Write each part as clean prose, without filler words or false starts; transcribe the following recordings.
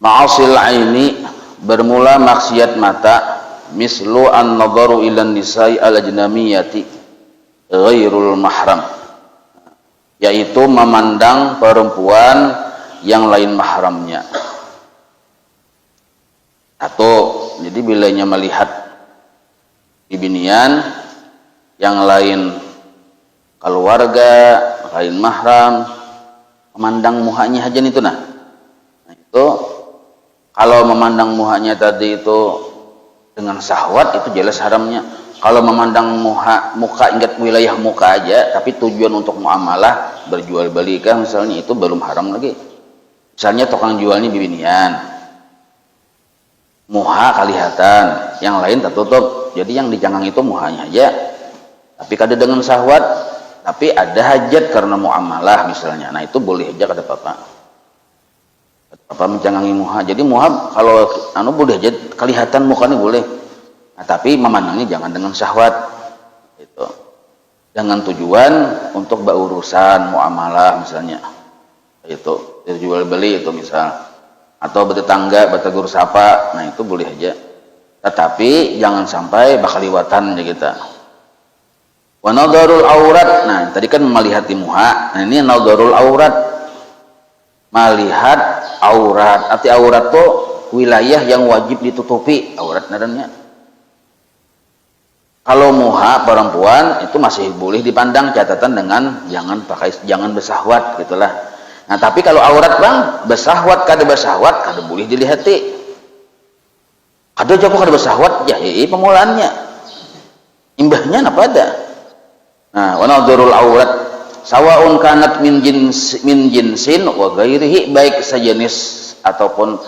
Ma'asil aini, bermula maksiat mata, mislu an-nadharu ilan nisa'i al-ajnamiyati ghairul mahram, yaitu memandang perempuan yang lain mahramnya. Atau jadi bilanya melihat bibinian yang lain keluarga, lain mahram, memandang muhanya aja itu nah itu kalau memandang muhanya tadi itu dengan syahwat itu jelas haramnya. Kalau memandang muka ingat wilayah muka aja tapi tujuan untuk muamalah berjual belikan misalnya, itu belum haram lagi. Misalnya tukang jualnya bibinian, muha kelihatan, yang lain tertutup, jadi yang dijangang itu muhanya aja tapi kada dengan syahwat, tapi ada hajat karena muamalah misalnya, nah itu boleh aja kata Bapak. Apa menjangangi muha, jadi muha kalau boleh aja kelihatan mukanya boleh, nah, tapi memandangnya jangan dengan syahwat itu, dengan tujuan untuk berurusan muamalah misalnya, itu jual beli itu misal, atau bertetangga bertegur sapa, nah itu boleh aja, tetapi jangan sampai bakaliwatan ya kita. Wa nadharul aurat, nah tadi kan melihat di muha, nah ini nadharul aurat, melihat aurat. Arti aurat tuh wilayah yang wajib ditutupi aurat nadanya. Kalau muha perempuan itu masih boleh dipandang, catatan dengan jangan bersahwat gitulah. Nah tapi kalau aurat bang bersahwat kada boleh dilihati. Kada jago kada bersahwat ya pemulaannya, imbahnya apa ada. Nah wa nadharul aurat sawaun kanat min jinsin wa ghairihi, baik sejenis ataupun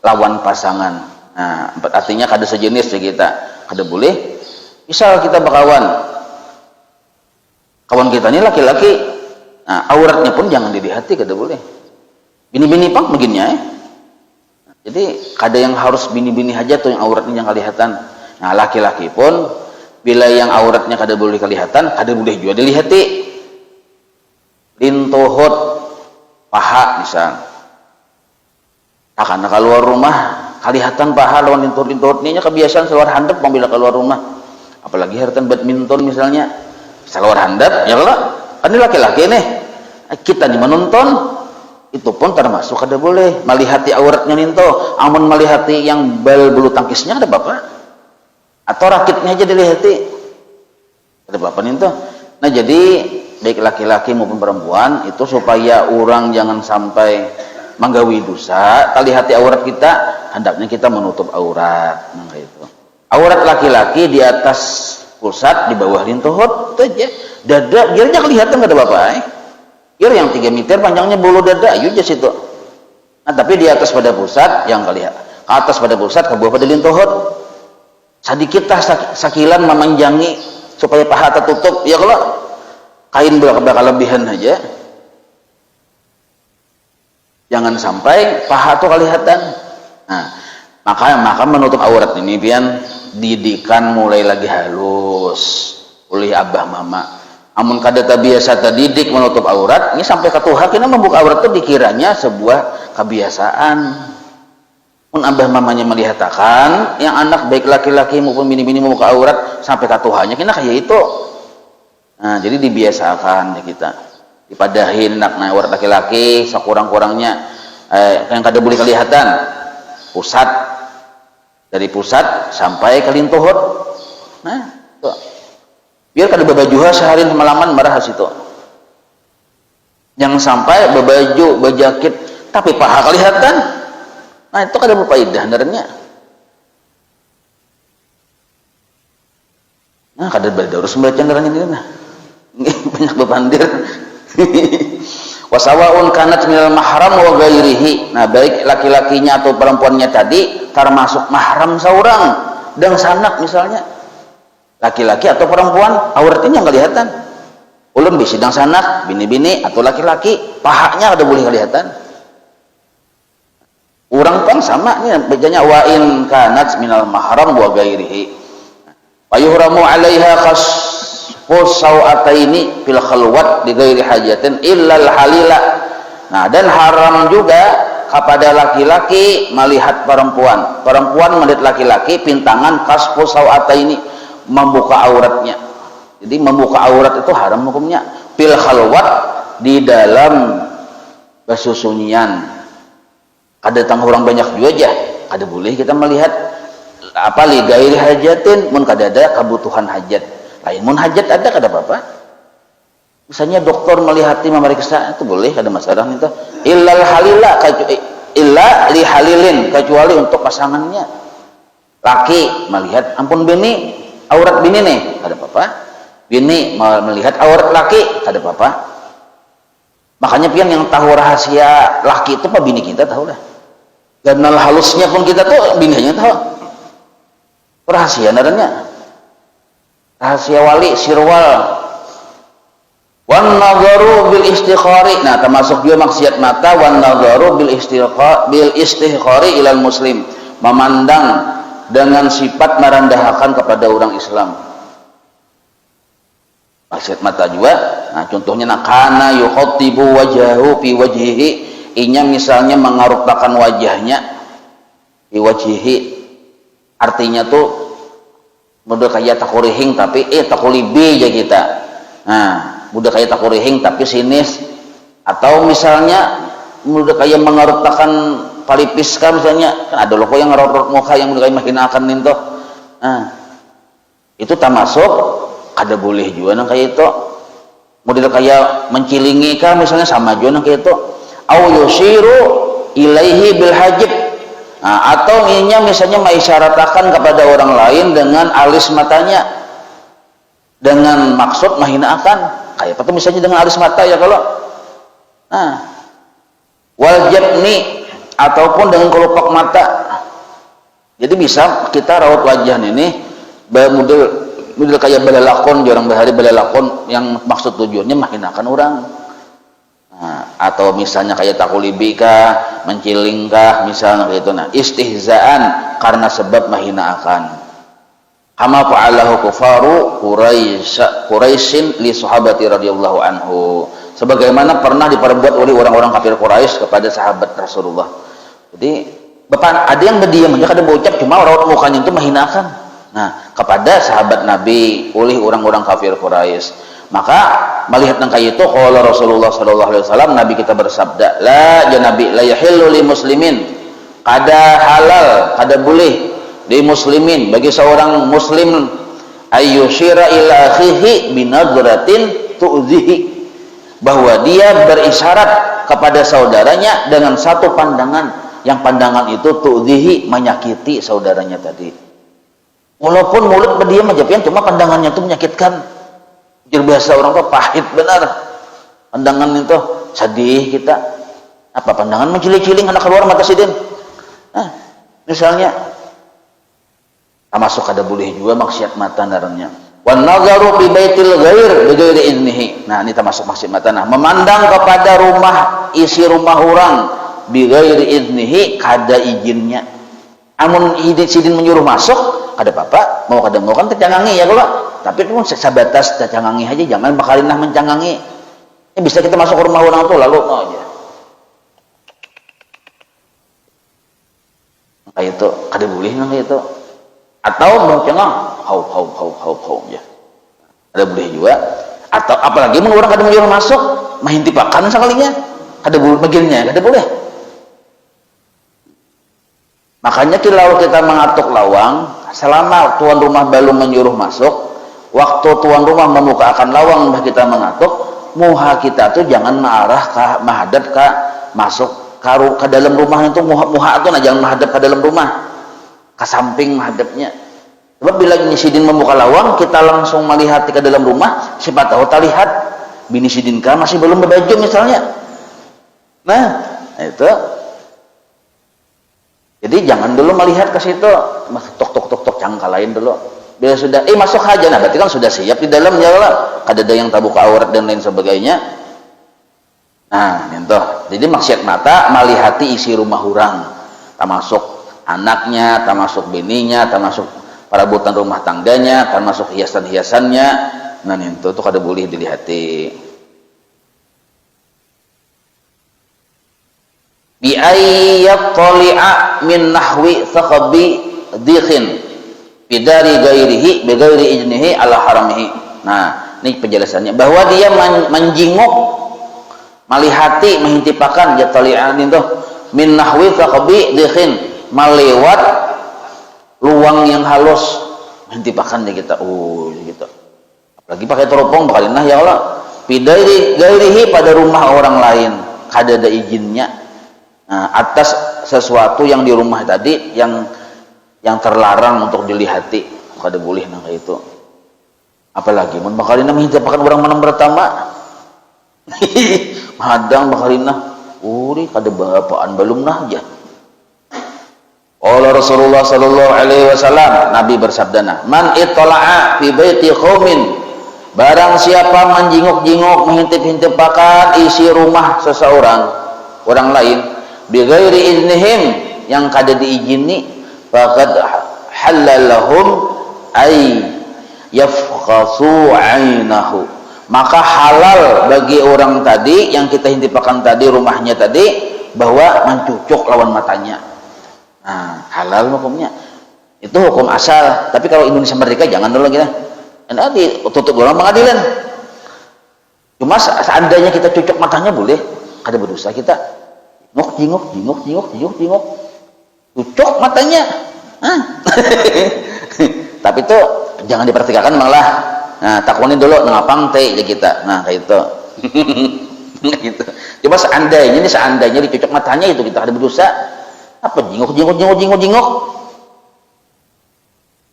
lawan pasangan. Nah artinya kada sejenis ya kita kada boleh. Misal kita berkawan, kawan kita ini laki-laki, nah auratnya pun jangan dilihat, kada boleh. Bini-bini pang begini ya. Jadi kada yang harus bini-bini aja tuh yang auratnya yang kelihatan. Nah laki-laki pun bila yang auratnya kada boleh kelihatan, kada boleh juga dilihati. Lintuhut paha misal, karena keluar rumah kelihatan paha lawan lintuhut ini kebiasaan keluar handap bila keluar rumah, apalagi hartan badminton misalnya keluar handap ya lah, kan ini laki-laki nih kita nih menonton, itu pun termasuk kada boleh melihati auratnya ninto. Amun melihati yang bulu tangkisnya ada bapak, atau rakitnya aja dilihati ada bapak ninto. Nah jadi baik laki-laki maupun perempuan itu supaya orang jangan sampai menggawi dosa, lihat aurat kita, hendaknya kita menutup aurat. Nah itu aurat laki-laki di atas pusat, di bawah lintuhut itu aja, dada girnya kelihatan kada bapak gir yang 3 meter panjangnya bulu dada ayo aja situ. Nah tapi di atas pada pusat yang kelihatan, ke atas pada pusat, ke bawah pada lintuhut sedikit sakilan memanjangi supaya paha tertutup ya. Kalau kain berkelebihan aja jangan sampai paha tuh kelihatan. Nah maka menutup aurat ini pian didikan mulai lagi halus oleh abah mama. Amun kada biasa terdidik menutup aurat, ini sampai ke Tuhan kita membuka aurat itu dikiranya sebuah kebiasaan. Mun abah mamanya melihatkan yang anak baik laki-laki maupun bini-bini membuka aurat sampai ke Tuhannya, kena kayak itu. Nah jadi dibiasakan ya kita dipadahin nak aurat laki-laki sekurang-kurangnya yang kada boleh kelihatan pusat, dari pusat sampai ke lintuhut. Nah tuh. Biar kada bebajuha sehari malaman marah situ, jangan sampai bebaju bejakit tapi paha kelihatan. Nah itu kada berfaedah sebenarnya. Nah kada berdarus membaca sebenarnya ini nah banyak bebandir. Wasawaun kanat minal mahram wa ghairihi, nah baik laki-lakinya atau perempuannya tadi termasuk mahram seorang dan sanak misalnya, laki-laki atau perempuan auratnya nggak kelihatan, ulun bisidang sanak bini-bini atau laki-laki pahanya ada boleh kelihatan. Orang pun sama nih bacanya wa in kanat minal mahram wa ghairihi wa yuhramu 'alaiha khasfus sawataini fil khalwat di ghairi hajatin illal halila. Nah dan haram juga kepada laki-laki melihat perempuan, perempuan melihat laki-laki, pintangan kasfu sawataini, membuka auratnya. Jadi membuka aurat itu haram hukumnya. Fil khalwat, di dalam bersusunyian. Ada tang orang banyak juga aja, ada boleh kita melihat apa li gairi hajatin, mun kada ada kebutuhan hajat. Lain mun hajat ada kada apa-apa. Misalnya dokter melihat memeriksa itu boleh, kada masalah itu. Illal halila, illa li halilin, kecuali untuk pasangannya. Laki melihat ampun bini, aurat bini nih, kada apa-apa. Bini melihat aurat laki, kada apa-apa. Makanya pian yang tahu rahasia laki itu apa bini kita tahu lah. Kenal halusnya pun kita tuh bininya tahu. Rahasia naranya. Rahasia wali sirwal. Wan nadharu bil istikhari. Nah, termasuk juga maksiat mata wan nadharu bil istikhari ilal muslim. Memandang dengan sifat merendahkan kepada orang Islam. Maksiat mata juga. Nah, contohnya nakana yukhatibu wajahu fi wajhihi, inya misalnya mengaruptakan wajahnya fi wajhihi, artinya tuh mudah kayak takurihing tapi takulibi aja kita. Nah, mudah kayak takurihing tapi sinis, atau misalnya mudah kayak mengaruptakan palipiska misalnya, kan ada loh yang ngarot muka yang mudah kayak mahinakan itu. Nah, itu termasuk ada boleh juga nang kayak itu. Model kayak mencilingi kah misalnya sama juga nang kayak itu. Au yusiru ilaihi bil hajib. Nah, atau inya misalnya mengisyaratkan kepada orang lain dengan alis matanya dengan maksud menghinakan. Kayak apa tuh misalnya dengan alis mata ya kalau. Nah, wal jabni ataupun dengan kelopak mata. Jadi bisa kita raut wajah ini bermodel kayak belalakon, jarang bahari belalakon yang maksud tujuannya menghinakan orang. Nah, atau misalnya kayak takulibi kah, menciling kah, misalnya kayak itu. Nah, istihzaan karena sebab menghinakan. Kama fa'alahu kufaru Quraisyin li sahabati radhiyallahu anhu. Sebagaimana pernah diperbuat oleh orang-orang kafir Quraisy kepada sahabat Rasulullah. Jadi, Bapak ada yang berdiam aja kada berucap, cuma raut mukanya itu menghinakan. Nah, kepada sahabat Nabi oleh orang-orang kafir Quraisy. Maka melihat nang kayak itu qala Rasulullah sallallahu alaihi wasallam, Nabi kita bersabda, la ya Nabi la yahillu lil muslimin, kada halal, kada boleh di muslimin bagi seorang muslim ayyushira ila akhihi binadratin tu'zihi, bahwa dia berisyarat kepada saudaranya dengan satu pandangan, yang pandangan itu tu'zihi, menyakiti saudaranya tadi. Walaupun mulut berdiam aja pian, cuma pandangannya itu menyakitkan. Jadi bahasa orang tuh pahit benar. Pandangan itu sedih kita. Apa pandangan menciling-ciling anak keluar mata sidin. Nah, misalnya termasuk ada boleh juga maksiat mata naranya. Wan nazaru bi baitil ghair bi ghairi idnihi. Nah, ini termasuk maksiat mata. Nah, memandang kepada rumah, isi rumah orang bi ghairi idnihi, kada izinnya. Amun sidin menyuruh masuk, ada apa-apa, mau kada mau kan tercangangi ya kalau, tapi itu pun sebatas tercangangi aja, jangan bakalinah mencangangi. Ini bisa kita masuk ke rumah orang tuh lalu mau aja. Kayak itu kada boleh nang kayak itu. Atau mencengang, hau ya. Ada boleh juga. Atau apalagi mun orang kada menyuruh masuk, main tipakan sekalinya, kada boleh bagiannya, kada boleh. Makanya kalau kita mengatuk lawang, selama tuan rumah belum menyuruh masuk, waktu tuan rumah membukakan lawang kita mengatuk, muha kita tuh jangan mengarah ke menghadap ke masuk ke dalam rumah itu, muha itu nah jangan menghadap ke dalam rumah, ke samping menghadapnya. Sebab bila sidin membuka lawang, kita langsung melihat ke dalam rumah, siapa tahu tak lihat bini sidin kah masih belum berbaju misalnya. Nah, itu. Jadi jangan dulu melihat ke situ, tok cangkalain dulu. Bila sudah masuk aja, nah berarti kan sudah siap di dalam ya lah. Kada ada yang tabuka aurat dan lain sebagainya. Nah, itu. Jadi maksiat mata melihati isi rumah orang, termasuk anaknya, termasuk bininya, termasuk perabotan rumah tangganya, termasuk hiasan-hiasannya. Nah, itu tuh kada boleh dilihati. bi ayyat tali'a min nahwi thaqabi dikhin bidari gairihi bighairi ijnihi ala haramihi. Nah, ini penjelasannya bahwa dia menjinguk, malihati, mengintipakan ya tali'an itu min nahwi thaqabi dikhin, melewat luang yang halus, mengintipakan dia kita. Oh, gitu. Apalagi pakai teropong bakalinah ya Allah. Bidari gairihi, pada rumah orang lain, kada ada izinnya. Nah, atas sesuatu yang di rumah tadi yang terlarang untuk dilihati, kada boleh nang itu. Apalagi mun bakalina menghidapkan orang menang pertama. Madang bakalina, uri kada bapaan belum aja. Allah Rasulullah sallallahu alaihi wasallam, Nabi bersabda, "Man ittala'a fi baiti qaumin," barang siapa menjinguk-jinguk, mengintip-intipakan isi rumah seseorang, orang lain, bi ghairi iznihim, yang kada diizini, faqad halalahum ay yafqasu ainahu, maka halal bagi orang tadi yang kita intipakan tadi rumahnya tadi, bahwa mencucuk lawan matanya. Nah, halal hukumnya. Itu hukum asal. Tapi kalau Indonesia merdeka jangan dulu kita. Nanti tutup orang pengadilan. Cuma seandainya kita cucuk matanya boleh, ada berdosa kita. Jinguk. Cucuk matanya. Tapi itu jangan dipertigakan malah. Nah, takwanin dulu ngapang teh ya kita. Nah, kayak itu. Gitu. Coba seandainya dicucuk matanya itu kita ada berdosa. Apa jinguk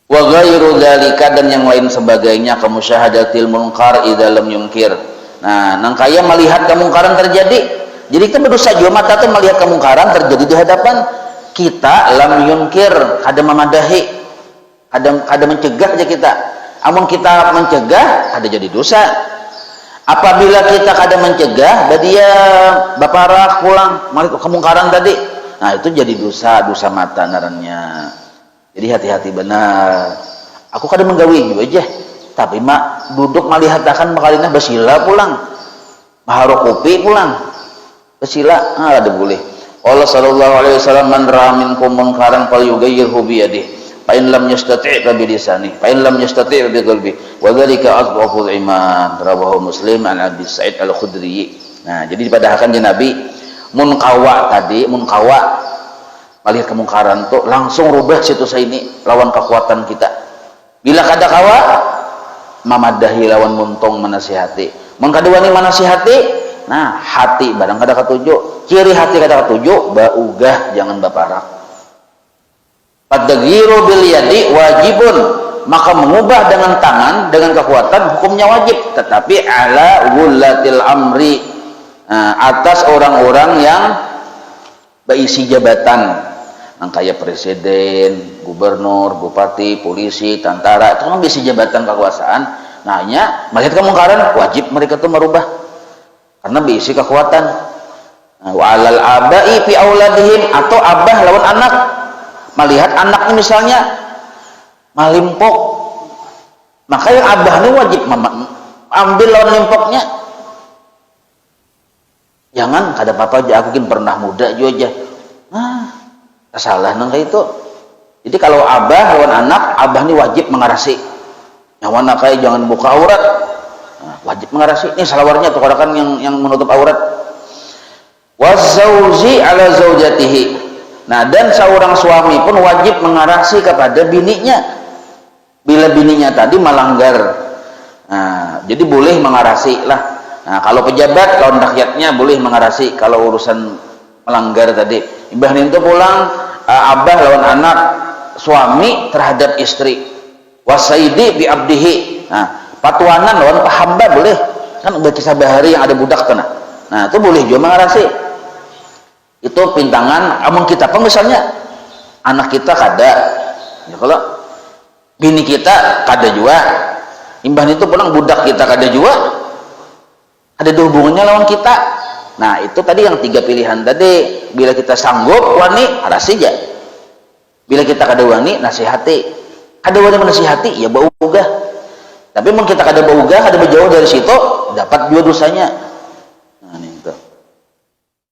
wa ghairu dzalika, dan yang lain sebagainya, kamusyahadatil munkar idza lam yunkir. Nah, nang kaya melihat kemungkaran terjadi, jadi kita berdosa juga mata tuh melihat kemungkaran terjadi di hadapan kita, lam yunkir, kada memadahi, ada mencegah aja kita. Amun kita mencegah ada jadi dosa. Apabila kita kada mencegah, dia baparah pulang melihat kemungkaran tadi, nah itu jadi dosa mata narannya. Jadi hati-hati benar. Aku kadang menggawi juga aja, tapi mak duduk melihat-akan makalina basila pulang, maharo kopi pulang basila, ada boleh. Allah sallallahu alaihi wasallam, man ra'a minkum munkaran falyughayyirhu bi yadihi, fa in lam yastati' fa bi lisanihi, fa in lam yastati' bi qalbihi, wa dzalika adhaful iman. Rawahu Muslim an Abi Sa'id Al-Khudri. Nah, jadi dipadahkan di Nabi munkawa melihat kemungkaran tuh langsung rubah situ ini lawan kekuatan kita. Bila kada kawa mamadahi lawan muntung menasihati. Mengkadewani menasihati, nah hati barang kada katuju, ciri hati kada katuju, baugah jangan baparak. Padaghiru bil yadi wajibun, maka mengubah dengan tangan dengan kekuatan hukumnya wajib, tetapi ala wulatil amri, atas orang-orang yang berisi jabatan, yang kayak presiden, gubernur, bupati, polisi, tentara, itu kan berisi jabatan kekuasaan. Nah, hanya melihat kemungkaran wajib mereka tuh merubah karena berisi kekuatan. Walal abai fi auladihim, atau abah lawan anak, melihat anaknya misalnya malimpok, maka yang abah ini wajib ambil lawan limpoknya. Jangan kada apa-apa aja, aku kan pernah muda juga aja. Salah nang kayak itu. Jadi kalau abah lawan anak, abah ini wajib mengarasi. Yang mana kayak jangan buka aurat. Wajib mengarasi. Ini salawarnya tuh kan yang menutup aurat. Wazauji ala zaujatihi. Nah, dan seorang suami pun wajib mengarasi kepada bininya. Bila bininya tadi melanggar. Nah, jadi boleh mengarasi lah. Nah, kalau pejabat, kalau rakyatnya boleh mengarasi kalau urusan melanggar tadi. Ibah itu pulang, abah lawan anak, suami terhadap istri, wasaidi bi abdihi. Nah, patuanan lawan pahamba boleh. Kan udah kisah bahari yang ada budak tuh. Nah, itu boleh juga mengarasi. Itu pintangan. Amun kita apa misalnya anak kita kada, ya kalau bini kita kada juga, imbah itu pulang budak kita kada juga. Ada hubungannya lawan kita. Nah, itu tadi yang 3 pilihan tadi. Bila kita sanggup wani, arasi aja. Bila kita kada wani, nasihati. Kada wani menasihati, ya baugah. Tapi mun kita kada baugah, kada berjauh dari situ, dapat juga dosanya.